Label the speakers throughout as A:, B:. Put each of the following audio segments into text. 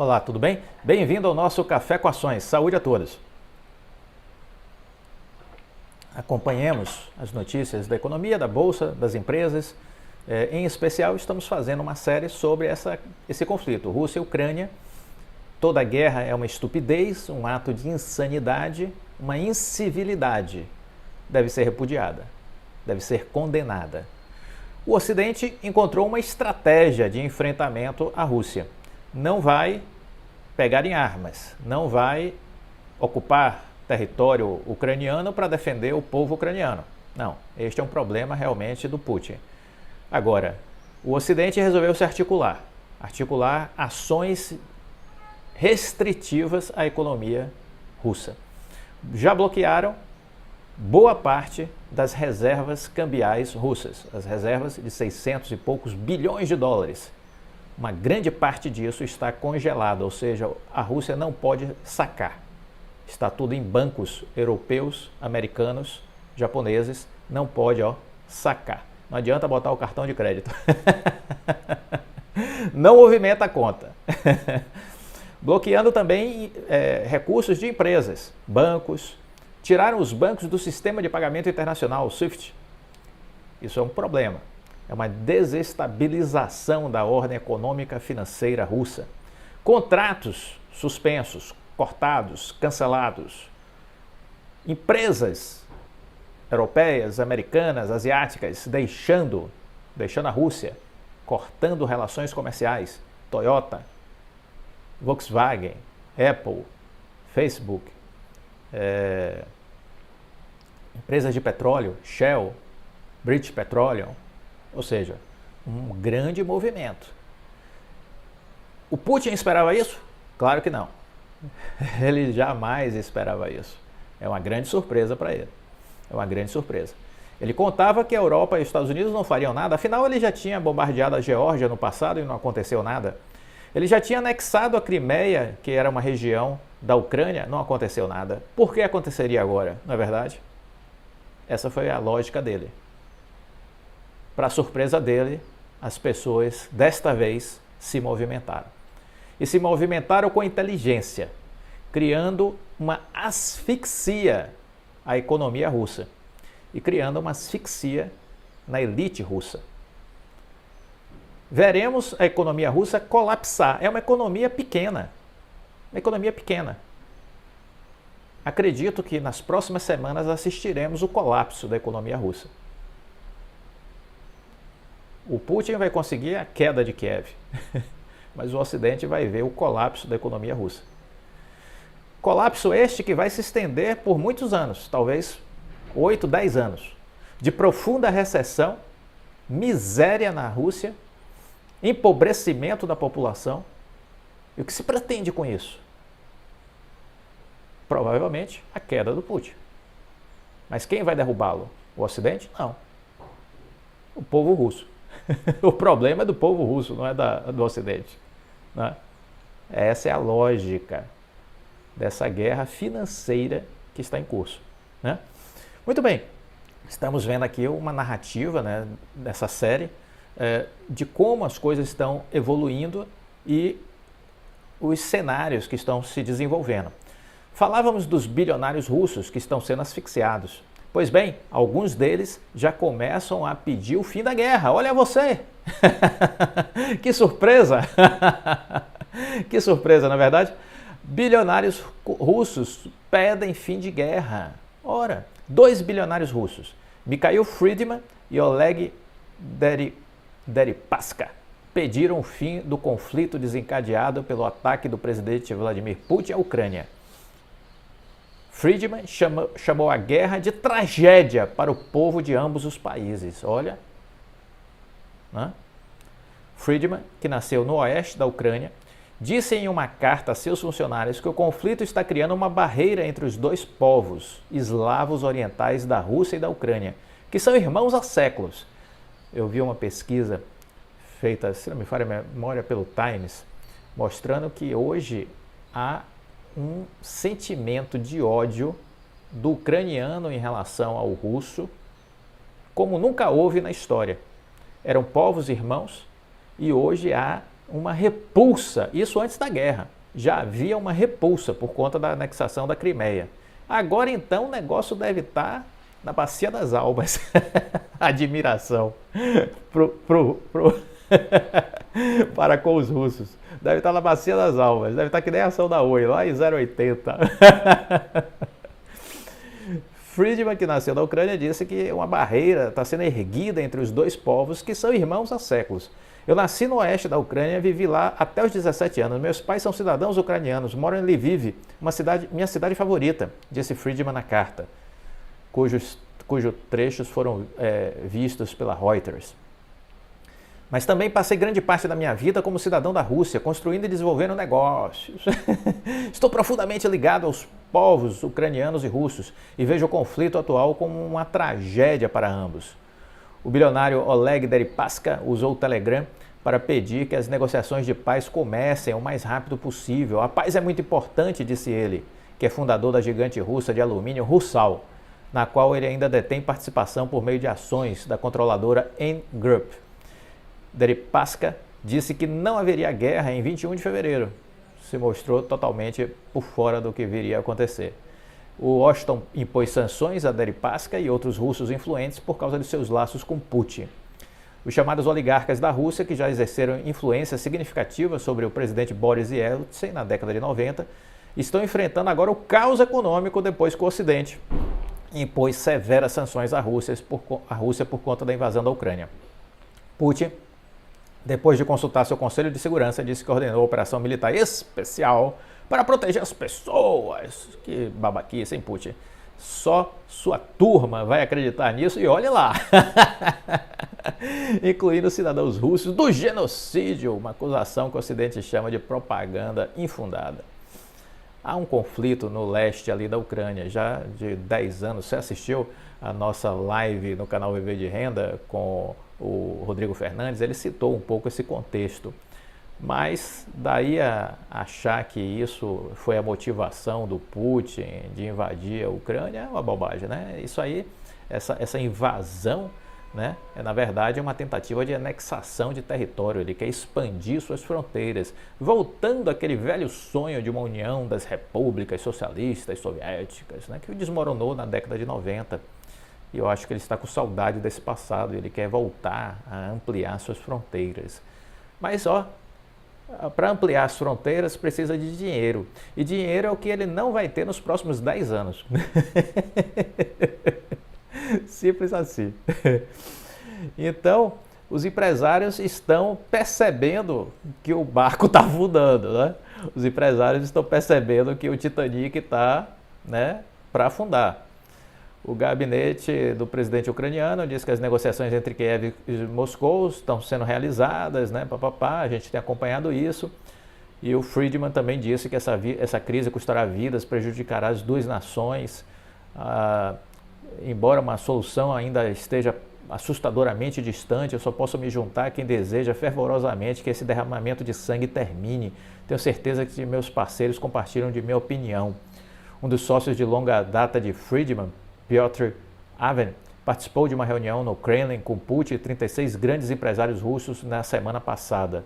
A: Olá, tudo bem? Bem-vindo ao nosso Café com Ações. Saúde a todos. Acompanhemos as notícias da economia, da bolsa, das empresas. Em especial, estamos fazendo uma série sobre esse conflito, Rússia e Ucrânia. Toda guerra é uma estupidez, um ato de insanidade, uma incivilidade. Deve ser repudiada, deve ser condenada. O Ocidente encontrou uma estratégia de enfrentamento à Rússia. Não vai pegar em armas, não vai ocupar território ucraniano para defender o povo ucraniano. Não, este é um problema realmente do Putin. Agora, o Ocidente resolveu se articular ações restritivas à economia russa. Já bloquearam boa parte das reservas cambiais russas, as reservas de 600 e poucos bilhões de dólares. Uma grande parte disso está congelada, ou seja, a Rússia não pode sacar. Está tudo em bancos europeus, americanos, japoneses, não pode sacar. Não adianta botar o cartão de crédito. Não movimenta a conta. Bloqueando também recursos de empresas, bancos. Tiraram os bancos do sistema de pagamento internacional, o SWIFT. Isso é um problema. É uma desestabilização da ordem econômica financeira russa. Contratos suspensos, cortados, cancelados. Empresas europeias, americanas, asiáticas deixando a Rússia, cortando relações comerciais. Toyota, Volkswagen, Apple, Facebook, empresas de petróleo, Shell, British Petroleum. Ou seja, um grande movimento. O Putin esperava isso? Claro que não. Ele jamais esperava isso. É uma grande surpresa para ele. É uma grande surpresa. Ele contava que a Europa e os Estados Unidos não fariam nada, afinal ele já tinha bombardeado a Geórgia no passado e não aconteceu nada. Ele já tinha anexado a Crimeia, que era uma região da Ucrânia, não aconteceu nada. Por que aconteceria agora, não é verdade? Essa foi a lógica dele. Para surpresa dele, as pessoas, desta vez, se movimentaram. E se movimentaram com inteligência, criando uma asfixia à economia russa e criando uma asfixia na elite russa. Veremos a economia russa colapsar. É uma economia pequena. Uma economia pequena. Acredito que nas próximas semanas assistiremos o colapso da economia russa. O Putin vai conseguir a queda de Kiev, mas o Ocidente vai ver o colapso da economia russa. Colapso este que vai se estender por muitos anos, talvez 8, 10 anos, de profunda recessão, miséria na Rússia, empobrecimento da população. E o que se pretende com isso? Provavelmente a queda do Putin. Mas quem vai derrubá-lo? O Ocidente? Não. O povo russo. O problema é do povo russo, não é do Ocidente. Né? Essa é a lógica dessa guerra financeira que está em curso. Né? Muito bem, estamos vendo aqui uma narrativa, né, dessa série de como as coisas estão evoluindo e os cenários que estão se desenvolvendo. Falávamos dos bilionários russos que estão sendo asfixiados. Pois bem, alguns deles já começam a pedir o fim da guerra. Olha você! Que surpresa! Que surpresa, na verdade. Bilionários russos pedem fim de guerra. Ora, 2 bilionários russos, Mikhail Friedman e Oleg Deripaska, pediram o fim do conflito desencadeado pelo ataque do presidente Vladimir Putin à Ucrânia. Friedman chamou a guerra de tragédia para o povo de ambos os países. Olha. Né? Friedman, que nasceu no oeste da Ucrânia, disse em uma carta a seus funcionários que o conflito está criando uma barreira entre os dois povos eslavos orientais da Rússia e da Ucrânia, que são irmãos há séculos. Eu vi uma pesquisa feita, se não me falha a memória, pelo Times, mostrando que hoje há um sentimento de ódio do ucraniano em relação ao russo, como nunca houve na história. Eram povos irmãos e hoje há uma repulsa, isso antes da guerra, já havia uma repulsa por conta da anexação da Crimeia. Agora então o negócio deve estar na Bacia das Almas. Admiração para com os russos. Deve estar na Bacia das Almas, deve estar que nem a ação da Oi, lá em 080. Friedman, que nasceu na Ucrânia, disse que uma barreira está sendo erguida entre os dois povos que são irmãos há séculos. Eu nasci no oeste da Ucrânia, vivi lá até os 17 anos. Meus pais são cidadãos ucranianos, moram em Lviv, minha cidade favorita, disse Friedman na carta, cujos trechos foram vistos pela Reuters. Mas também passei grande parte da minha vida como cidadão da Rússia, construindo e desenvolvendo negócios. Estou profundamente ligado aos povos ucranianos e russos e vejo o conflito atual como uma tragédia para ambos. O bilionário Oleg Deripaska usou o Telegram para pedir que as negociações de paz comecem o mais rápido possível. A paz é muito importante, disse ele, que é fundador da gigante russa de alumínio Rusal, na qual ele ainda detém participação por meio de ações da controladora N Group. Deripaska disse que não haveria guerra em 21 de fevereiro. Se mostrou totalmente por fora do que viria a acontecer. O Washington impôs sanções a Deripaska e outros russos influentes por causa de seus laços com Putin. Os chamados oligarcas da Rússia, que já exerceram influência significativa sobre o presidente Boris Yeltsin na década de 90, estão enfrentando agora o caos econômico depois que o Ocidente impôs severas sanções à Rússia por conta da invasão da Ucrânia. Putin, depois de consultar seu Conselho de Segurança, disse que ordenou a operação militar especial para proteger as pessoas. Que babaquice, hein, Putin? Só sua turma vai acreditar nisso e olhe lá. Incluindo cidadãos russos do genocídio, uma acusação que o Ocidente chama de propaganda infundada. Há um conflito no leste ali da Ucrânia, já de 10 anos. Você assistiu a nossa live no canal Viver de Renda com o Rodrigo Fernandes? Ele citou um pouco esse contexto. Mas daí a achar que isso foi a motivação do Putin de invadir a Ucrânia é uma bobagem, né? Isso aí, essa invasão, né, é na verdade uma tentativa de anexação de território. Ele quer expandir suas fronteiras, voltando àquele velho sonho de uma união das repúblicas socialistas soviéticas, né, que desmoronou na década de 90. E eu acho que ele está com saudade desse passado, ele quer voltar a ampliar suas fronteiras. Mas para ampliar as fronteiras precisa de dinheiro. E dinheiro é o que ele não vai ter nos próximos 10 anos. Simples assim. Então, os empresários estão percebendo que o barco está afundando, né? Os empresários estão percebendo que o Titanic está, né, para afundar. O gabinete do presidente ucraniano diz que as negociações entre Kiev e Moscou estão sendo realizadas, né? A gente tem acompanhado isso. E o Friedman também disse que essa crise custará vidas, prejudicará as duas nações. Embora uma solução ainda esteja assustadoramente distante, eu só posso me juntar a quem deseja fervorosamente que esse derramamento de sangue termine. Tenho certeza que meus parceiros compartilham de minha opinião. Um dos sócios de longa data de Friedman, Piotr Aven, participou de uma reunião no Kremlin com Putin e 36 grandes empresários russos na semana passada.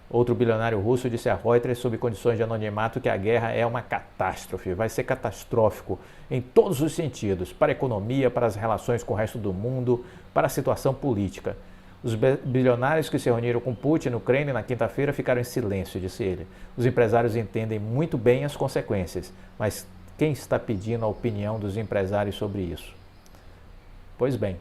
A: Outro bilionário russo disse a Reuters, sob condições de anonimato, que a guerra é uma catástrofe, vai ser catastrófico em todos os sentidos, para a economia, para as relações com o resto do mundo, para a situação política. Os bilionários que se reuniram com Putin no Kremlin na quinta-feira ficaram em silêncio, disse ele. Os empresários entendem muito bem as consequências, mas quem está pedindo a opinião dos empresários sobre isso? Pois bem,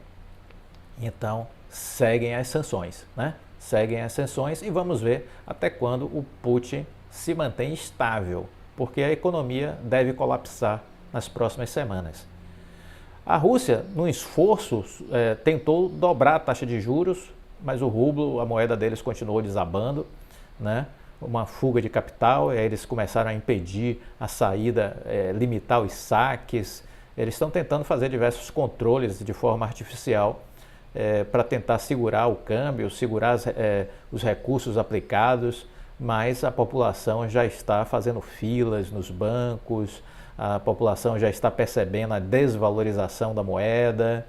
A: então seguem as sanções, né? Seguem as sanções e vamos ver até quando o Putin se mantém estável, porque a economia deve colapsar nas próximas semanas. A Rússia, num esforço, tentou dobrar a taxa de juros, mas o rublo, a moeda deles, continuou desabando, né? Uma fuga de capital, e aí eles começaram a impedir a saída, limitar os saques. Eles estão tentando fazer diversos controles de forma artificial para tentar segurar o câmbio, segurar os recursos aplicados, mas a população já está fazendo filas nos bancos, a população já está percebendo a desvalorização da moeda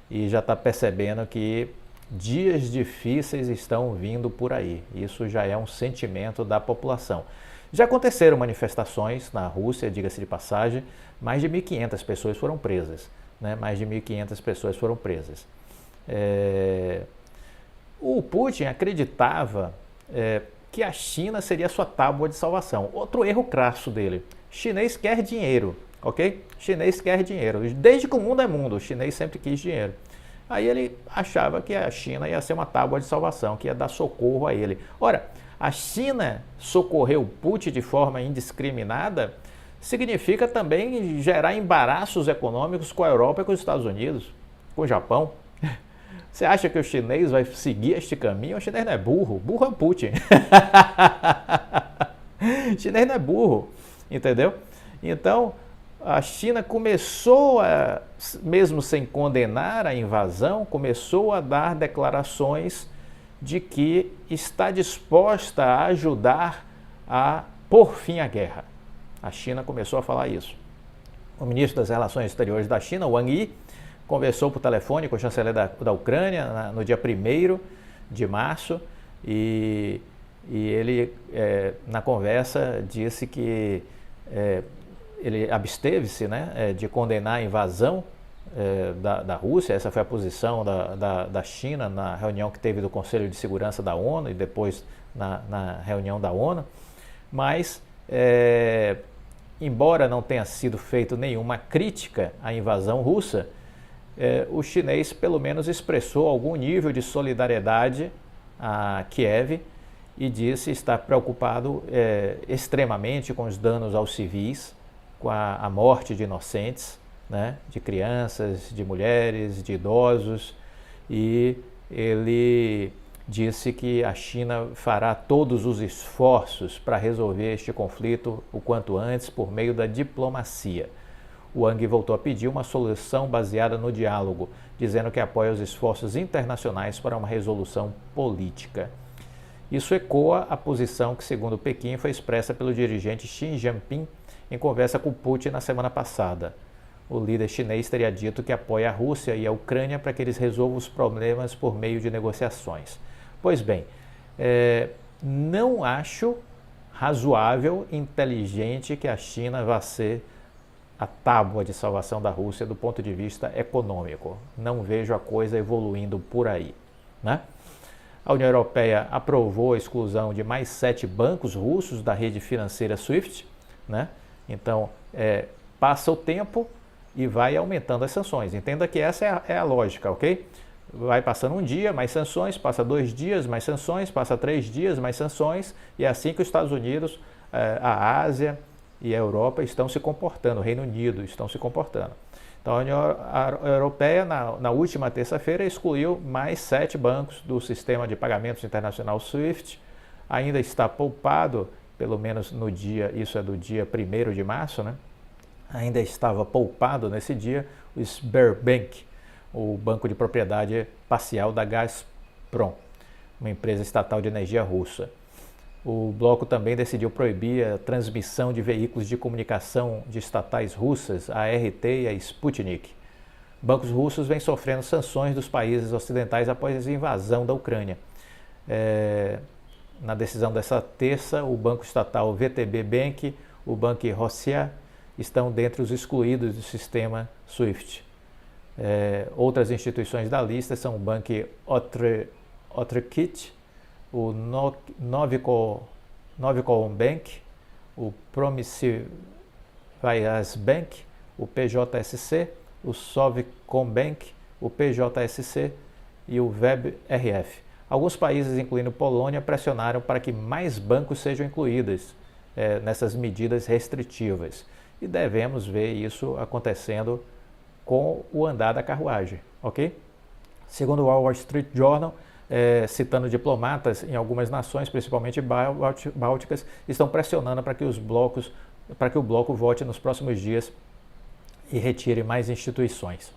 A: e já está percebendo que Dias difíceis estão vindo por aí. Isso já é um sentimento da população. Já aconteceram manifestações na Rússia, diga-se de passagem, mais de 1.500 pessoas foram presas. Né? Mais de 1.500 pessoas foram presas. O Putin acreditava que a China seria a sua tábua de salvação. Outro erro crasso dele. Chinês quer dinheiro, ok? Chinês quer dinheiro. Desde que o mundo é mundo, o chinês sempre quis dinheiro. Aí ele achava que a China ia ser uma tábua de salvação, que ia dar socorro a ele. Ora, a China socorrer o Putin de forma indiscriminada significa também gerar embaraços econômicos com a Europa e com os Estados Unidos, com o Japão. Você acha que o chinês vai seguir este caminho? O chinês não é burro, burro é o Putin. O chinês não é burro, entendeu? Então, a China começou a, mesmo sem condenar a invasão, começou a dar declarações de que está disposta a ajudar a pôr fim à guerra. A China começou a falar isso. O ministro das Relações Exteriores da China, Wang Yi, conversou por telefone com o chanceler da Ucrânia no dia 1º de março e ele, na conversa, disse que ele absteve-se, né, de condenar a invasão da Rússia. Essa foi a posição da China na reunião que teve do Conselho de Segurança da ONU e depois na reunião da ONU. Mas, embora não tenha sido feito nenhuma crítica à invasão russa, o chinês pelo menos expressou algum nível de solidariedade a Kiev e disse estar preocupado extremamente com os danos aos civis, com a morte de inocentes, né, de crianças, de mulheres, de idosos, e ele disse que a China fará todos os esforços para resolver este conflito o quanto antes por meio da diplomacia. O Wang voltou a pedir uma solução baseada no diálogo, dizendo que apoia os esforços internacionais para uma resolução política. Isso ecoa a posição que, segundo Pequim, foi expressa pelo dirigente Xi Jinping em conversa com Putin na semana passada. O líder chinês teria dito que apoia a Rússia e a Ucrânia para que eles resolvam os problemas por meio de negociações. Pois bem, não acho razoável, inteligente que a China vá ser a tábua de salvação da Rússia do ponto de vista econômico. Não vejo a coisa evoluindo por aí, né? A União Europeia aprovou a exclusão de mais 7 bancos russos da rede financeira SWIFT, né? Então, passa o tempo e vai aumentando as sanções. Entenda que essa é a lógica, ok? Vai passando um dia, mais sanções, passa 2 dias, mais sanções, passa 3 dias, mais sanções, e é assim que os Estados Unidos, a Ásia e a Europa estão se comportando, o Reino Unido estão se comportando. Então, a União Europeia, na última terça-feira, excluiu mais 7 bancos do sistema de pagamentos internacional SWIFT. Ainda está poupado, pelo menos no dia, isso é do dia 1º de março, né? Ainda estava poupado nesse dia o Sberbank, o banco de propriedade parcial da Gazprom, uma empresa estatal de energia russa. O bloco também decidiu proibir a transmissão de veículos de comunicação de estatais russas, a RT e a Sputnik. Bancos russos vêm sofrendo sanções dos países ocidentais após a invasão da Ucrânia. Na decisão dessa terça, o banco estatal VTB Bank, o Banco Rossiya, estão dentre os excluídos do sistema SWIFT. Outras instituições da lista são o Banco Otrikit, o Novikon Bank, o Promiscuous Bank, o PJSC, o Sovcom Bank, o PJSC e o WebRF. Alguns países, incluindo Polônia, pressionaram para que mais bancos sejam incluídos nessas medidas restritivas. E devemos ver isso acontecendo com o andar da carruagem, ok? Segundo o Wall Street Journal, citando diplomatas em algumas nações, principalmente bálticas, estão pressionando para que o bloco vote nos próximos dias e retire mais instituições.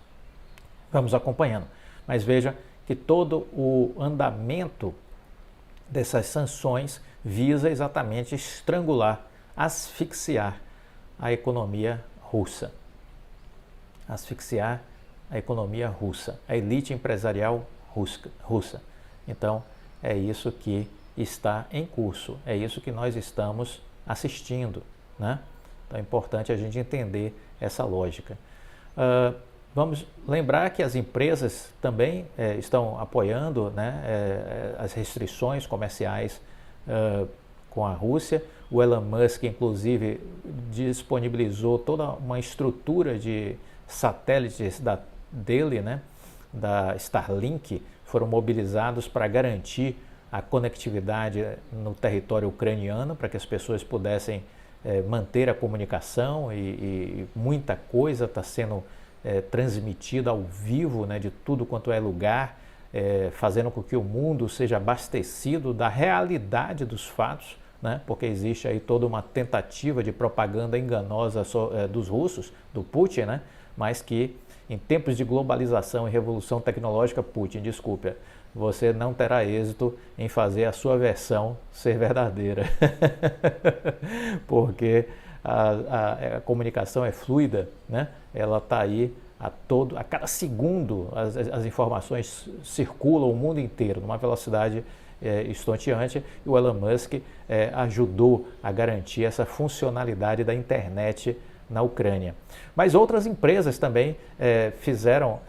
A: Vamos acompanhando. Mas veja que todo o andamento dessas sanções visa exatamente estrangular, asfixiar a economia russa. Asfixiar a economia russa, a elite empresarial russa. Então, é isso que está em curso, é isso que nós estamos assistindo, né? Então é importante a gente entender essa lógica. Vamos lembrar que as empresas também estão apoiando, né, as restrições comerciais com a Rússia. O Elon Musk, inclusive, disponibilizou toda uma estrutura de satélites dele, né, da Starlink, foram mobilizados para garantir a conectividade no território ucraniano, para que as pessoas pudessem manter a comunicação e muita coisa está sendo transmitida ao vivo, né, de tudo quanto é lugar, fazendo com que o mundo seja abastecido da realidade dos fatos, né, porque existe aí toda uma tentativa de propaganda enganosa dos russos, do Putin, né, mas que em tempos de globalização e revolução tecnológica, Putin, desculpe, você não terá êxito em fazer a sua versão ser verdadeira, porque a comunicação é fluida, né? Ela está aí a cada segundo as informações circulam o mundo inteiro numa velocidade estonteante, e o Elon Musk ajudou a garantir essa funcionalidade da internet na Ucrânia. Mas outras empresas também fizeram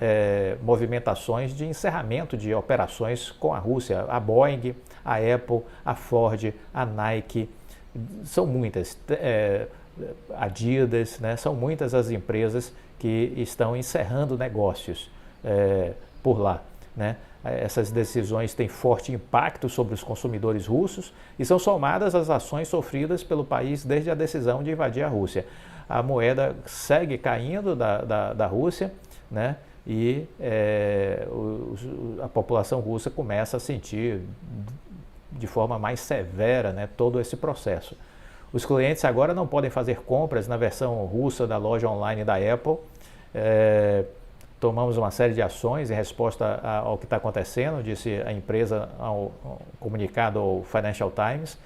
A: movimentações de encerramento de operações com a Rússia. A Boeing, a Apple, a Ford, a Nike, são muitas, Adidas, né? São muitas as empresas que estão encerrando negócios por lá, né? Essas decisões têm forte impacto sobre os consumidores russos e são somadas às ações sofridas pelo país desde a decisão de invadir a Rússia. A moeda segue caindo da Rússia, né? E a população russa começa a sentir de forma mais severa, né, todo esse processo. Os clientes agora não podem fazer compras na versão russa da loja online da Apple. Tomamos uma série de ações em resposta ao que está acontecendo, disse a empresa ao comunicado ao Financial Times.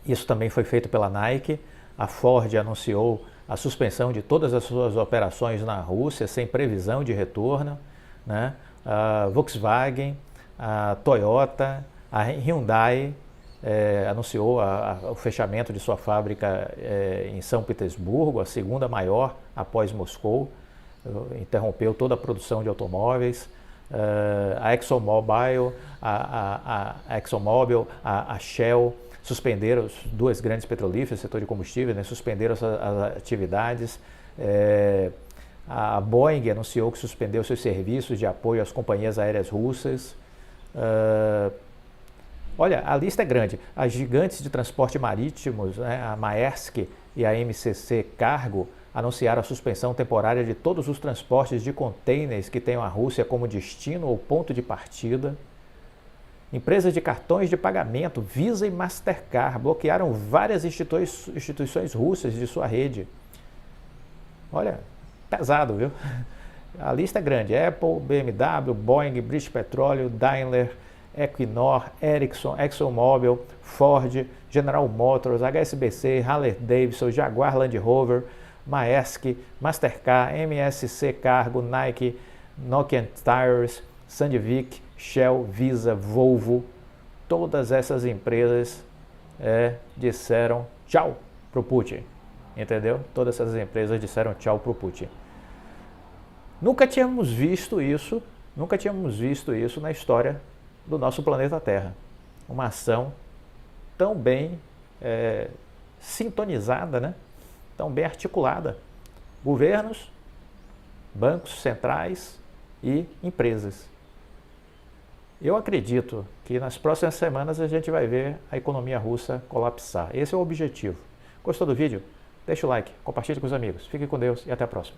A: Isso também foi feito pela Nike. A Ford anunciou a suspensão de todas as suas operações na Rússia sem previsão de retorno, né? A Volkswagen, a Toyota, a Hyundai anunciou o fechamento de sua fábrica em São Petersburgo, a segunda maior após Moscou, interrompeu toda a produção de automóveis. A ExxonMobil, a Shell suspenderam, as duas grandes petrolíferas, setor de combustível, né, suspenderam as atividades. A Boeing anunciou que suspendeu seus serviços de apoio às companhias aéreas russas. Olha, a lista é grande. As gigantes de transporte marítimos, né, a Maersk e a MCC Cargo, anunciaram a suspensão temporária de todos os transportes de contêineres que tenham a Rússia como destino ou ponto de partida. Empresas de cartões de pagamento, Visa e Mastercard, bloquearam várias instituições russas de sua rede. Olha, pesado, viu? A lista é grande. Apple, BMW, Boeing, British Petroleum, Daimler, Equinor, Ericsson, ExxonMobil, Ford, General Motors, HSBC, Harley-Davidson, Jaguar Land Rover, Maersk, Mastercard, MSC Cargo, Nike, Nokian Tires, Sandvik, Shell, Visa, Volvo, todas essas empresas disseram tchau para o Putin, entendeu? Todas essas empresas disseram tchau para o Putin. Nunca tínhamos visto isso na história do nosso planeta Terra. Uma ação tão bem sintonizada, né? Tão bem articulada. Governos, bancos centrais e empresas. Eu acredito que nas próximas semanas a gente vai ver a economia russa colapsar. Esse é o objetivo. Gostou do vídeo? Deixa o like, compartilhe com os amigos. Fique com Deus e até a próxima.